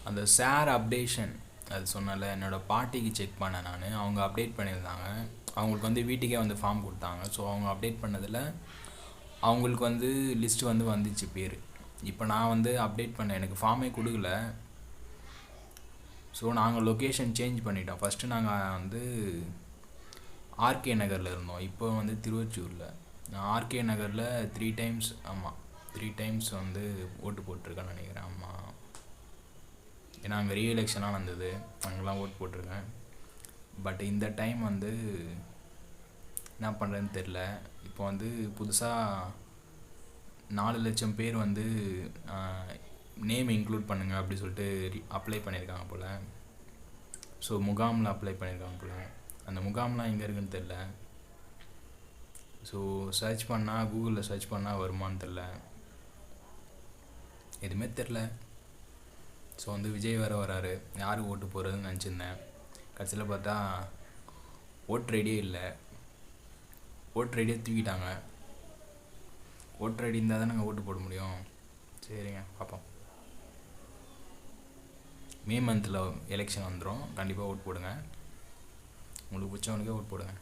அந்த share updation அது சொன்னல, என்னோடய பாட்டிக்கு செக் பண்ணேன் நான். அவங்க அப்டேட் பண்ணியிருந்தாங்க. அவங்களுக்கு வந்து வீட்டுக்கே வந்து ஃபார்ம் கொடுத்தாங்க. ஸோ அவங்க அப்டேட் பண்ணதில் அவங்களுக்கு வந்து லிஸ்ட்டு வந்து வந்துச்சு பேர். இப்போ நான் வந்து அப்டேட் பண்ணேன், எனக்கு ஃபார்மே கொடுக்கல. ஸோ நாங்கள் லொக்கேஷன் சேஞ்ச் பண்ணிட்டோம். ஃபஸ்ட்டு நாங்கள் வந்து ஆர்கே நகரில் இருந்தோம், இப்போ வந்து திருவொற்றியூரில். நான் ஆர்கே நகரில் 3 டைம்ஸ், ஆமாம் 3 டைம்ஸ் வந்து ஓட்டு போட்டிருக்கேன்னு நினைக்கிறேன். ஆமாம், ஏன்னா அங்கே ரீஎலெக்ஷனாக வந்தது, அங்கெல்லாம் ஓட்டு போட்டிருக்கேன். பட் இந்த டைம் வந்து என்ன பண்ணுறதுன்னு தெரில. இப்போ வந்து புதுசாக 4 லட்சம் பேர் வந்து நேம் இன்க்ளூட் பண்ணுங்கள் அப்படி சொல்லிட்டு அப்ளை பண்ணியிருக்காங்க போல். ஸோ முகாமில் அப்ளை பண்ணியிருக்காங்க போல். அந்த முகாம்லாம் எங்கே இருக்குன்னு தெரில. ஸோ சர்ச் பண்ணால், கூகுளில் சர்ச் பண்ணால் வருமானு தெரில, எதுவுமே தெரில. ஸோ வந்து விஜய் வேறு வராரு, யாருக்கு ஓட்டு போடுறதுன்னு நினச்சிருந்தேன். கடைசியில் பார்த்தா ஓட்டர் ஐடியே இல்லை, ஓட்டர் ஐடியே தூக்கிட்டாங்க. ஓட்டர் ஐடி இருந்தால் தான் நாங்கள் ஓட்டு போட முடியும். சரிங்க, பார்ப்போம். மே மந்தில் எலெக்ஷன் வந்துடும், கண்டிப்பாக ஓட் போடுங்க. உங்களுக்கு பிடிச்சவனுக்கே ஓட் போடுங்க.